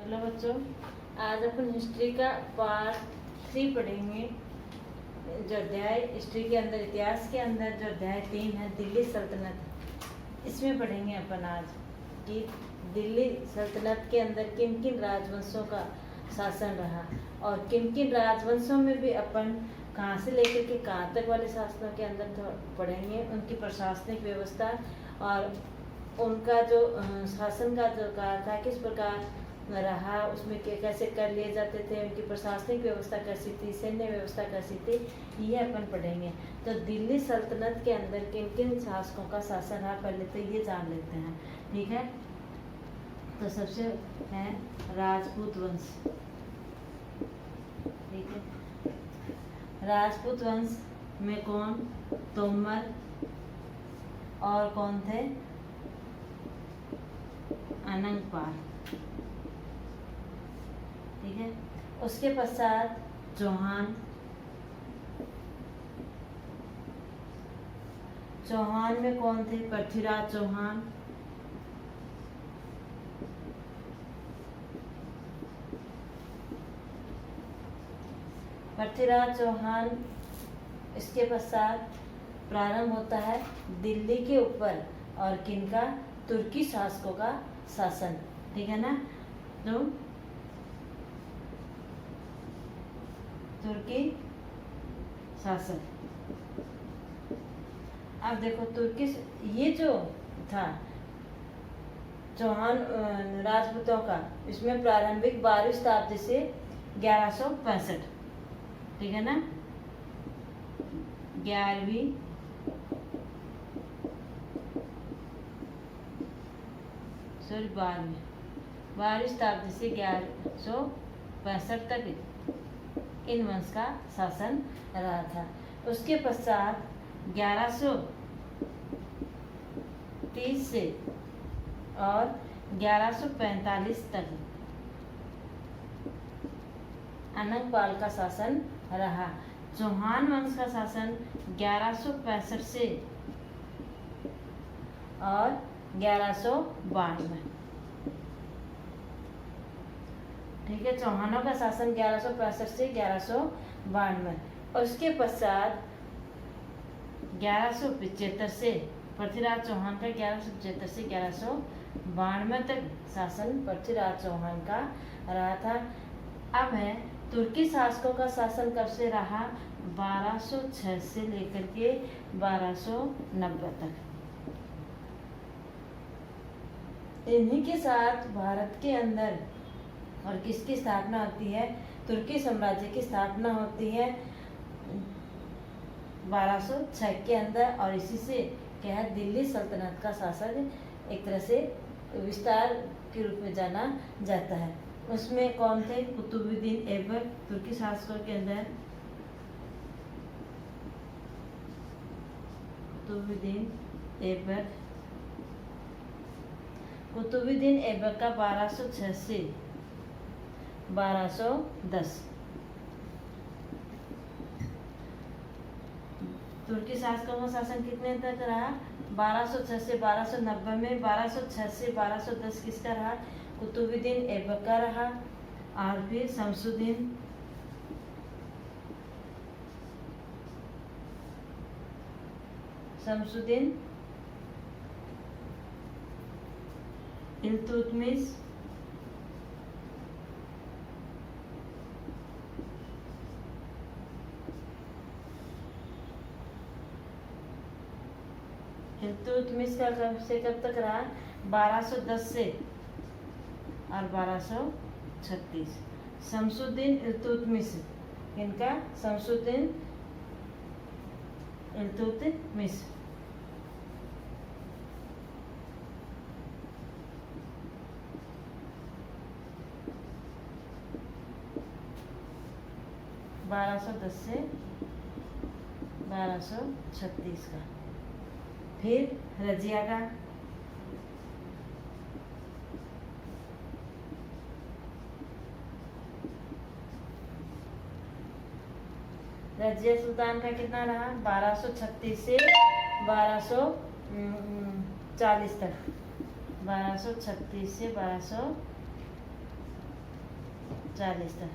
Hello बच्चों, आज अपन history का पार्ट 3 पढ़ेंगे। जो अध्याय हिस्ट्री के अंदर, इतिहास के अंदर जो अध्याय 3 है, दिल्ली सल्तनत, इसमें पढ़ेंगे अपन आज कि दिल्ली सल्तनत के अंदर किन किन राजवंशों का शासन रहा और किन किन राजवंशों में भी अपन कहाँ से लेकर के कहाँ तक वाले शासनों के अंदर पढ़ेंगे, उनकी प्रशासनिक व्यवस्था और उनका जो शासन का जो कार्य था किस प्रकार रहा, उसमें कैसे कर लिए जाते थे, उनकी प्रशासनिक व्यवस्था कैसी थी, सैन्य व्यवस्था कैसी थी, ये अपन पढ़ेंगे। तो दिल्ली सल्तनत के अंदर किन किन शासकों का शासन रहा, पहले तो ये जान लेते हैं, ठीक है। तो सबसे है राजपूत वंश, ठीक है। राजपूत वंश में कौन? तोमर और कौन थे? अनंगपाल, ठीक है। उसके पश्चात चौहान, चौहान में कौन थे? पृथ्वीराज चौहान, पृथ्वीराज चौहान। इसके पश्चात प्रारंभ होता है दिल्ली के ऊपर और किनका? तुर्की शासकों का शासन, ठीक है ना। तो तुर्की शासन, अब देखो तुर्की, ये जो था चौहान राजपूतों का, इसमें प्रारंभिक 12वीं शताब्दी से 1165, ठीक है ना, 11वीं सॉरी 12वीं शताब्दी से 1165 तक इन वंश का शासन रहा था। उसके पश्चात 1130 से और 1145 तक अनंगपाल का शासन रहा। चौहान वंश का शासन 1165 से और 1192, ठीक है। चौहानों का शासन 1165 से 1192। उसके पश्चात 1175 से पृथ्वीराज चौहान का 1175 से 1192 तक शासन पृथ्वीराज चौहान का रहा था। अब है तुर्की शासकों का शासन कब से रहा? 1206 से लेकर के 1290 तक। इन्हीं के साथ भारत के अंदर और किसकी स्थापना होती है? तुर्की साम्राज्य की स्थापना होती है 1206 के अंदर, और इसी से क्या है, दिल्ली सल्तनत का शासन एक तरह से विस्तार के रूप में जाना जाता है। उसमें कौन थे? कुतुबुद्दीन ऐबक, तुर्की शासकों के अंदर कुतुबुद्दीन ऐबक। कुतुबुद्दीन ऐबक का 1206 से 1210। तुर्की शासकों का शासन कितने तक रहा? 1206 से 1290 में। 1206 से 1210 किसका रहा? कुतुबुद्दीन ऐबक का रहा। और फिर शमसुद्दीन इल्तुतमिश, इल्तुतमिश का कब से कब तक रहा? 1210 से और 1236। शमसुद्दीन इल्तुतमिश, इनका शमसुद्दीन इल्तुतमिश, (1210 से 1236 का। फिर रजिया का, रजिया सुल्तान का कितना रहा? 1236 से 1240 तक। 1236 से 1240 40 तक।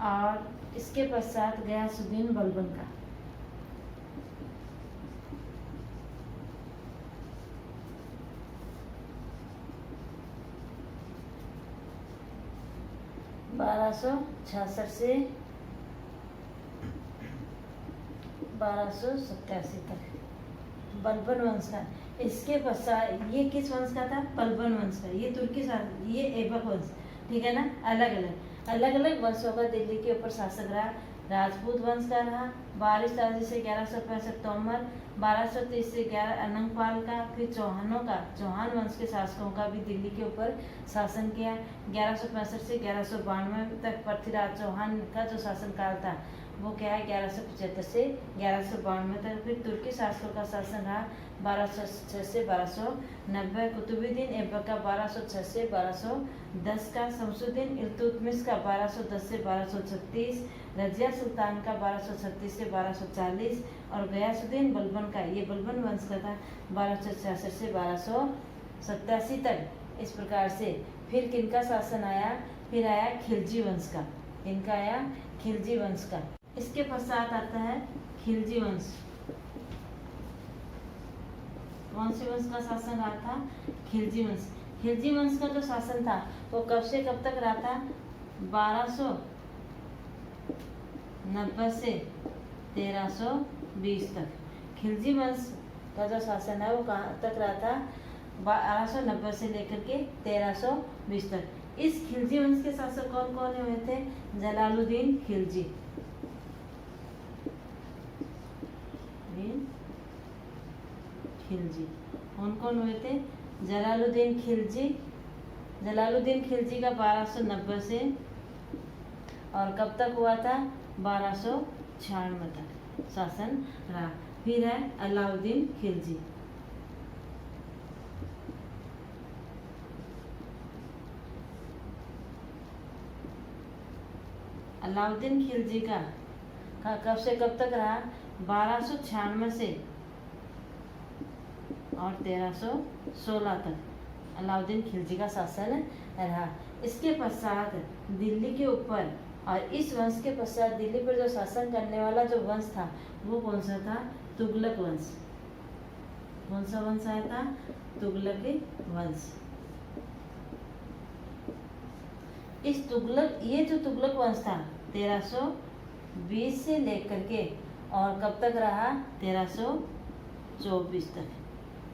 और इसके पश्चात गयासुद्दीन बलबन का 1266 से 1287 तक बलबन वंश का। इसके पश्चात ये किस वंश का था? बलबन वंश का। ये तुर्की ये ऐबक वंश, ठीक है ना। अलग अलग वंशों का दिल्ली के ऊपर शासक रहा। राजपूत वंश का रहा 22 ताजी से 1165 तोमर, 1230 से 11 अनंगपाल का। फिर चौहानों का, चौहान वंश के शासकों का भी दिल्ली के ऊपर शासन किया। 1165 से 1192 तक पृथ्वीराज चौहान का जो शासनकाल था वो क्या है, 1175 से 1192 तक। फिर तुर्की शासकों का शासन रहा 1206 से 1290। कुतुबुद्दीन ऐबक का 1206 से 1210 का। शमसुद्दीन इल्तुतमिश का 1210 से 1236। रजिया सुल्तान का 1236 से 1240। और गयासुद्दीन बलबन का, ये बलबन वंश का था, 1266 से 1287 तक। इस प्रकार से फिर किनका शासन आया? फिर आया खिलजी वंश का। इनका आया खिलजी वंश का। इसके पश्चात आता है खिलजी वंश। कौन से वंश का शासन रहा था? खिलजी वंश। खिलजी वंश का जो शासन था वो कब से कब तक रहा था? 1290 से 1320 तक। खिलजी वंश का जो शासन है वो कहाँ तक रहा था? 1290 से लेकर के 1320 तक। इस खिलजी वंश के शासक कौन कौन हुए थे? जलालुद्दीन खिलजी, कौन कौन हुए थे? जलालुद्दीन खिलजी। जलालुद्दीन खिलजी का 1290 से और कब तक हुआ था? 1296 तक शासन रहा। फिर है अलाउद्दीन खिलजी। अलाउद्दीन खिलजी का कब से कब तक रहा? 1296 से और 1316 तक अलाउद्दीन खिलजी का शासन रहा। इसके पश्चात दिल्ली के ऊपर, और इस वंश के पश्चात दिल्ली पर जो शासन करने वाला जो वंश था वो कौन सा था? तुगलक वंश। कौन सा वंश आया था? तुगलक वंश। इस तुगलक, ये जो तुगलक वंश था 1320 से लेकर के और कब तक रहा? 1324 तक।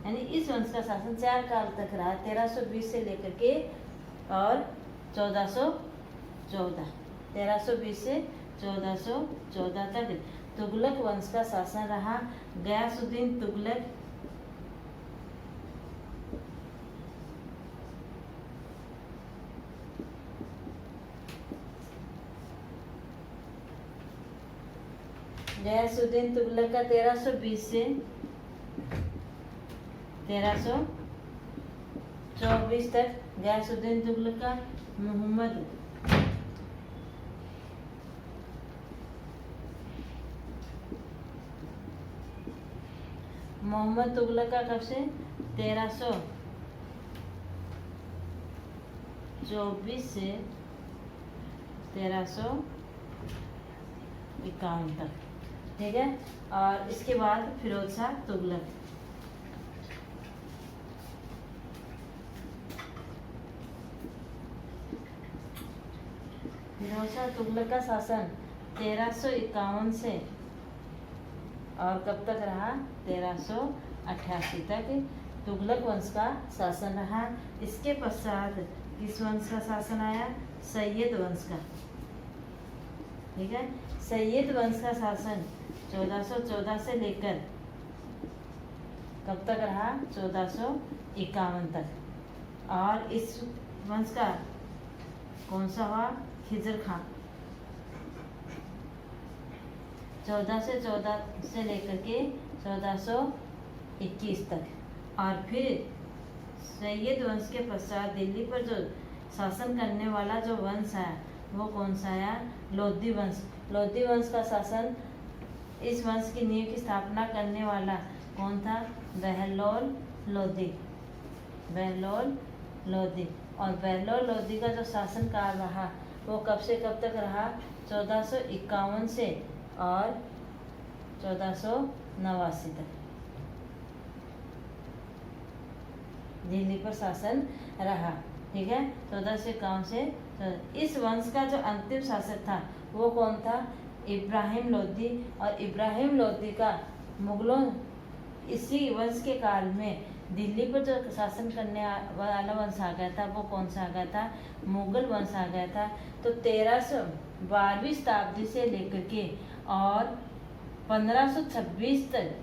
यानी इस वंश का शासन 4 काल तक रहा, 1320 से लेकर के और 1414। 1320 से 1414 तक तुगलक वंश का शासन रहा। गयासुद्दीन तुगलक, गयासुद्दीन तुगलक का 1320 से 1324 तक गयासुद्दीन तुगलक का। मोहम्मद तुगलक का कब से? 1324 से 1351 तक, ठीक है। और इसके बाद फिरोज शाह तुगलक। फिरोज शाह तुगलक का शासन 1351 से और कब तक रहा? 1388 तक तुगलक वंश का शासन रहा। इसके पश्चात किस वंश का शासन आया? सैयद वंश का, ठीक है। सैयद वंश का शासन 1414 से लेकर कब तक रहा? 1451 तक। और इस वंश का कौन सा हुआ? खिजर खान। 1414 से लेकर के 1421 तक। और फिर सैयद वंश के पश्चात दिल्ली पर जो शासन करने वाला जो वंश है वो कौन सा है? लोधी वंश। लोधी वंश का शासन, इस वंश की नींव की स्थापना करने वाला कौन था? बहलोल लोधी। बहलोल लोधी। और बहलोल लोधी का जो शासनकाल रहा वो कब से कब तक रहा? 1451 से और 1489 तक दिल्ली पर शासन रहा। ठीक है, 1451 से। इस वंश का जो अंतिम शासक था वो कौन था? इब्राहिम लोधी। और इब्राहिम लोधी का मुगलों इसी वंश के काल में दिल्ली पर जो शासन करने वाला वंश आ गया था वो कौन सा आ गया था? मुगल वंश आ गया था। तो 1312वीं शताब्दी से लेकर के और 1526 तक,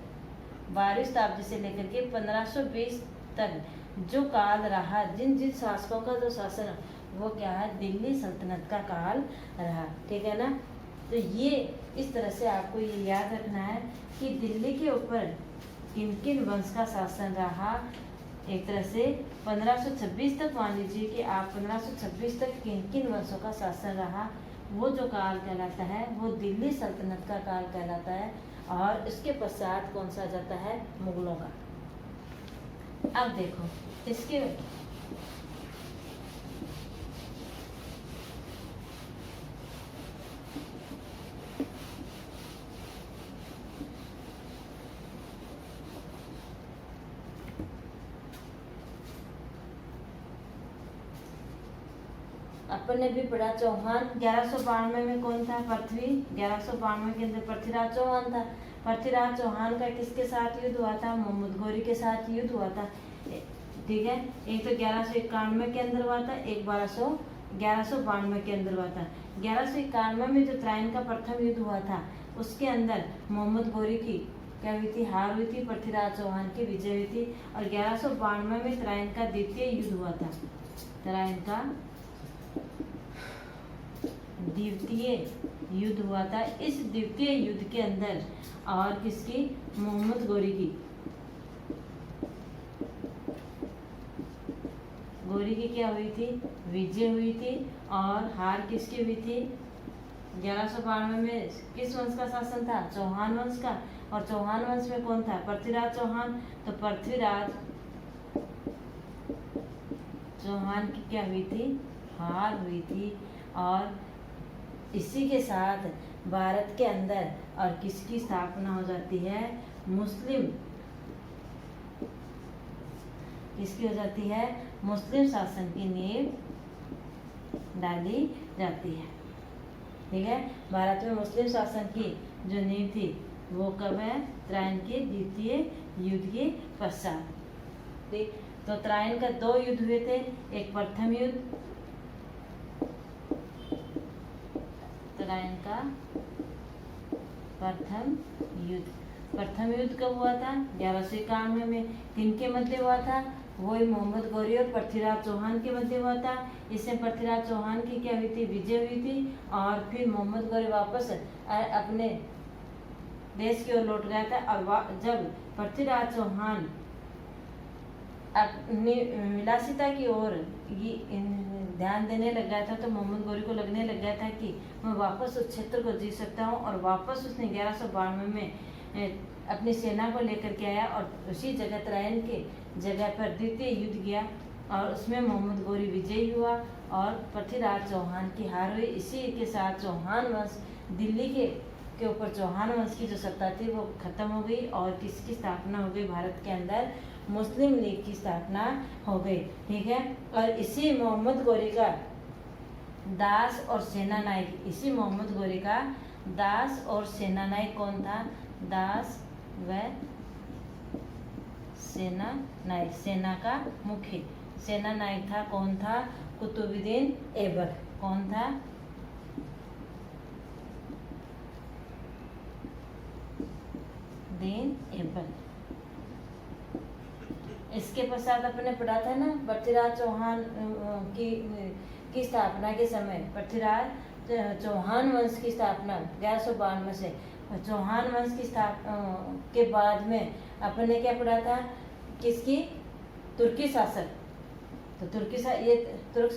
12वीं शताब्दी से लेकर के 1520 तक जो काल रहा, जिन जिन शासकों का जो शासन वो क्या है? दिल्ली सल्तनत का काल रहा। ठीक है ना। तो ये इस तरह से आपको ये याद रखना है कि दिल्ली के ऊपर किन किन वंश का शासन रहा। एक तरह से 1526 तक मान लीजिए कि आप 1526 तक किन किन वंशों का शासन रहा, वो जो काल कहलाता है वो दिल्ली सल्तनत का काल कहलाता है। और इसके पश्चात कौन सा जाता है? मुगलों का। अब देखो इसके अपन ने भी पढ़ा चौहान। 1192 में कौन था? पृथ्वी। 1192 के अंदर पृथ्वीराज चौहान था। पृथ्वीराज चौहान का किसके साथ युद्ध हुआ था? मोहम्मद गौरी के साथ युद्ध हुआ था। ठीक है, एक तो 1191 के अंदर हुआ था, एक 1192 के अंदर हुआ था। 1191 में जो त्राइन का प्रथम युद्ध हुआ था उसके अंदर मोहम्मद गौरी की क्या हुई थी? हार हुई थी। पृथ्वीराज चौहान की विजय हुई थी। और 1192 में त्राइन का द्वितीय युद्ध हुआ था। त्राइन का द्वितीय युद्ध हुआ था। इस द्वितीय युद्ध के अंदर और किसकी? मोहम्मद गौरी की। गौरी की क्या हुई थी? विजय हुई थी। और हार किसकी हुई थी? 1192 में किस वंश का शासन था? चौहान वंश का। और चौहान वंश में कौन था? पृथ्वीराज चौहान। तो पृथ्वीराज चौहान की क्या हुई थी? हार हुई थी। और इसी के साथ भारत के अंदर और किसकी स्थापना हो जाती है? मुस्लिम। किसकी हो जाती है? मुस्लिम शासन की नींव डाली जाती है। ठीक है, भारत में मुस्लिम शासन की जो नींव थी वो कब है? त्राइन के द्वितीय युद्ध के पश्चात। ठीक, तो त्राइन का 2 युद्ध हुए थे। एक प्रथम युद्ध, त्राइन का प्रथम युद्ध। प्रथम युद्ध कब हुआ था? 1191 में। किनके मध्य हुआ था? वही मोहम्मद गौरी और पृथ्वीराज चौहान के मध्य हुआ था। इसमें पृथ्वीराज चौहान की क्या हुई थी? विजय हुई थी। और फिर मोहम्मद गौरी वापस अपने देश की ओर लौट गया था। और जब पृथ्वीराज चौहान अपनी विलासिता की ओर ध्यान देने लग गया था तो मोहम्मद गौरी को लगने लग गया था कि मैं वापस उस क्षेत्र को जीत सकता हूँ। और वापस उसने 1192 में अपनी सेना को लेकर के आया और उसी जगह त्राइन के जगह पर द्वितीय युद्ध किया। और उसमें मोहम्मद गौरी विजयी हुआ और पृथ्वीराज चौहान की हार हुई। इसी के साथ चौहान वंश दिल्ली के ऊपर चौहान वंश की जो सत्ता थी वो खत्म हो गई। और किसकी स्थापना हो गई? भारत के अंदर मुस्लिम लीग की स्थापना हो गई। ठीक है, और इसी मोहम्मद गौरी का दास और सेना नायक, इसी मोहम्मद गौरी का दास और सेना नायक कौन था? दास व सेना नायक, सेना का मुख्य सेना नायक था। कौन था? कुतुबुद्दीन ऐबक। कौन था? दीन ऐबक। इसके पश्चात अपने पढ़ा था ना पृथ्वीराज चौहान की स्थापना के समय, पृथ्वीराज चौहान वंश की स्थापना 1192 से। चौहान वंश की के बाद में अपन ने क्या पढ़ा था? किसकी? तुर्की शासक। तो ये तुर्क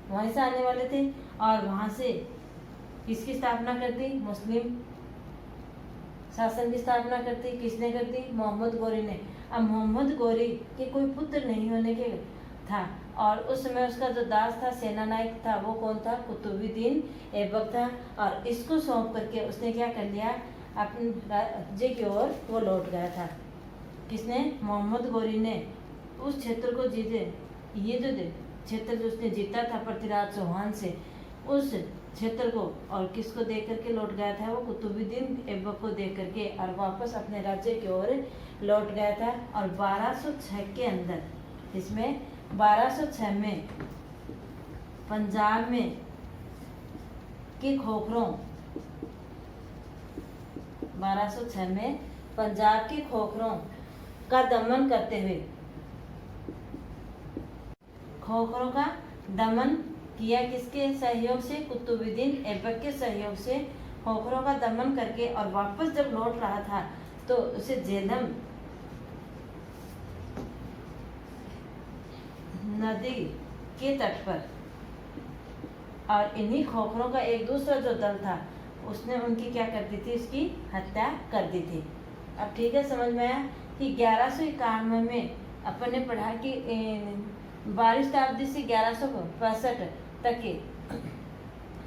वहीं से आने वाले थे और वहां से किसकी स्थापना कर दी? मुस्लिम शासन की स्थापना कर दी। किसने कर दी? मोहम्मद गौरी ने। अब मोहम्मद गौरी के कोई पुत्र नहीं होने के था और उस समय उसका जो दास था, सेनानायक था, वो कौन था? कुतुबुद्दीन ऐबक था। और इसको सौंप करके उसने क्या कर लिया? अपने राज्य की ओर वो लौट गया था। किसने? मोहम्मद गोरी ने उस क्षेत्र को जीते। ये जो क्षेत्र जो उसने जीता था पृथ्वीराज चौहान से, उस क्षेत्र को और किसको दे करके लौट गया था? वो कुतुबुद्दीन ऐबक को दे करके और वापस अपने राज्य की ओर लौट गया था। और 1206 के अंदर, इसमें 1206 में पंजाब में के खोखरों 1206 में पंजाब के खोखरों का दमन करते हुए, खोखरों का दमन किया किसके सहयोग से? कुतुबुद्दीन ऐबक के सहयोग से खोखरों का दमन करके और वापस जब लौट रहा था तो उसे झेलम नदी के तट पर, और इन्हीं खोखरों का एक दूसरा जो दल था उसने उनकी क्या कर दी थी? उसकी हत्या कर दी थी। अब ठीक है, समझ में आया कि 1191 में अपन ने पढ़ा कि 12वीं शताब्दी से 1165 तक के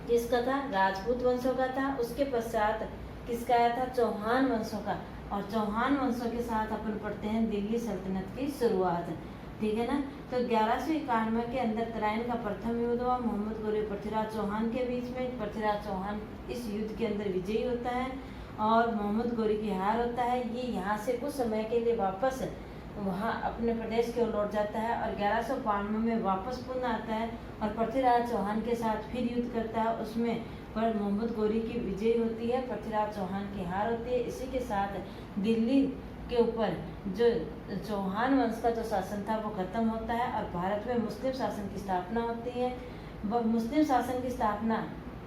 किसका था? राजपूत वंशों का था। उसके पश्चात किसका आया था? चौहान वंशों का। और चौहान वंशों के साथ अपन पढ़ते हैं दिल्ली सल्तनत की शुरुआत, ठीक है ना। तो 1191 के अंदर तराइन का प्रथम युद्ध हुआ मोहम्मद गोरी पृथ्वीराज चौहान के बीच में। पृथ्वीराज चौहान इस युद्ध के अंदर विजयी होता है और मोहम्मद गोरी की हार होता है। ये यहाँ से कुछ समय के लिए वापस वहाँ अपने प्रदेश की ओर लौट जाता है और 1192 में वापस पुनः आता है और पृथ्वीराज चौहान के साथ फिर युद्ध करता है। उसमें पर मोहम्मद गोरी की विजय होती है, पृथ्वीराज चौहान की हार होती है। इसी के साथ दिल्ली के ऊपर जो चौहान वंश का जो शासन था वो खत्म होता है और भारत में मुस्लिम शासन की स्थापना होती है। वह मुस्लिम शासन की स्थापना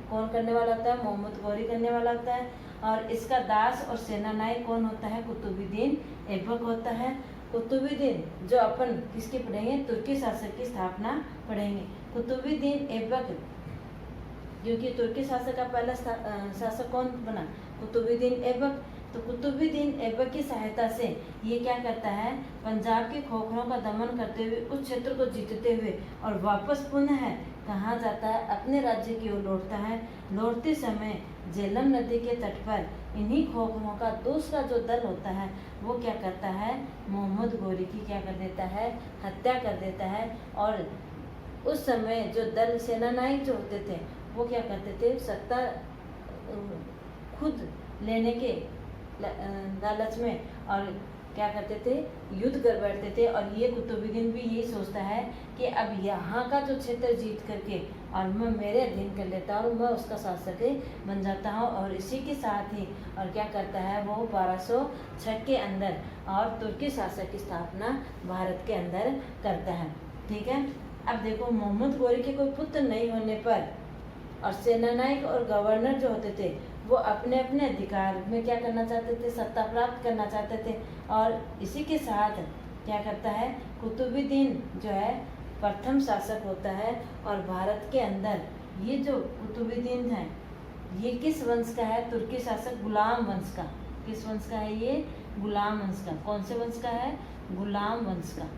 कौन करने वाला होता है? मोहम्मद गोरी करने वाला होता है। और इसका दास और सेनानायक कौन होता है? कुतुबुद्दीन ऐबक होता है। कुतुबुद्दीन जो अपन किसके पढ़ेंगे? तुर्की शासक की स्थापना पढ़ेंगे। कुतुबुद्दीन ऐबक, क्योंकि तुर्की शासक का पहला शासक कौन बना? कुतुबुद्दीन ऐबक। तो कुतुबुद्दीन ऐबक की सहायता से ये क्या करता है? पंजाब के खोखरों का दमन करते हुए उस क्षेत्र को जीतते हुए और वापस पुनः कहाँ जाता है? अपने राज्य की ओर लौटता है। लौटते समय झेलम नदी के तट पर इन्हीं खोखरों का दूसरा जो दल होता है वो क्या करता है? मोहम्मद गोरी की क्या कर देता है? हत्या कर देता है। और उस समय जो दल सेनानायक जो होते थे वो क्या करते थे? सत्ता खुद लेने के लालच में और क्या करते थे? युद्ध कर बैठते थे। और ये कुतुबुद्दीन भी यही सोचता है कि अब यहाँ का जो क्षेत्र जीत करके और मैं मेरे अधीन कर लेता हूँ, मैं उसका शासक बन जाता हूँ। और इसी के साथ ही और क्या करता है वो? 1206 के अंदर और तुर्की शासक की स्थापना भारत के अंदर करता है, ठीक है। अब देखो, मोहम्मद गोरी के कोई पुत्र नहीं होने पर और सेनानायक और गवर्नर जो होते थे वो अपने अपने अधिकार में क्या करना चाहते थे? सत्ता प्राप्त करना चाहते थे। और इसी के साथ क्या करता है? कुतुबुद्दीन जो है प्रथम शासक होता है। और भारत के अंदर ये जो कुतुबुद्दीन है ये किस वंश का है? तुर्की शासक गुलाम वंश का। किस वंश का है ये? गुलाम वंश का। कौन से वंश का है? गुलाम वंश का।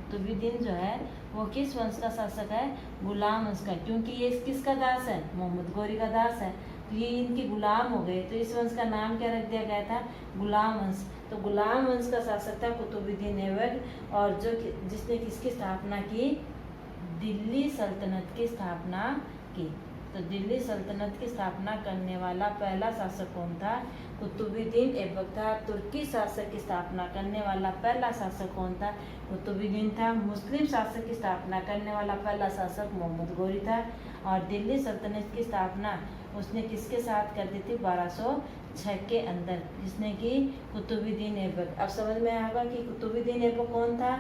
कुतुबुद्दीन जो है वो किस वंश का शासक है? गुलाम वंश का। क्योंकि ये किसका दास है? मोहम्मद गोरी का दास है, तो ये इनके गुलाम हो गए। तो इस वंश का नाम क्या रख दिया गया था? गुलाम वंश। तो गुलाम वंश का शासक था कुतुबुद्दीन ऐबक, और जो जिसने किसकी स्थापना की? दिल्ली सल्तनत की स्थापना की। तो दिल्ली सल्तनत की स्थापना करने वाला पहला शासक कौन था? कुतुबुद्दीन ऐबक था। तुर्की शासक की स्थापना करने वाला पहला शासक कौन था? कुतुबुद्दीन था। मुस्लिम शासक की स्थापना करने वाला पहला शासक मोहम्मद गोरी था। और दिल्ली सल्तनत की स्थापना उसने किसके साथ कर दी थी? 1206 के अंदर, जिसने कि कुतुबुद्दीन ऐबक। अब समझ में आएगा कि कुतुबुद्दीन ऐबक कौन था?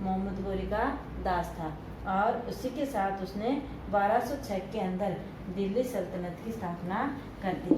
मोहम्मद गोरी का दास था। और उसी के साथ उसने 1206 के अंदर दिल्ली सल्तनत की स्थापना कर दी।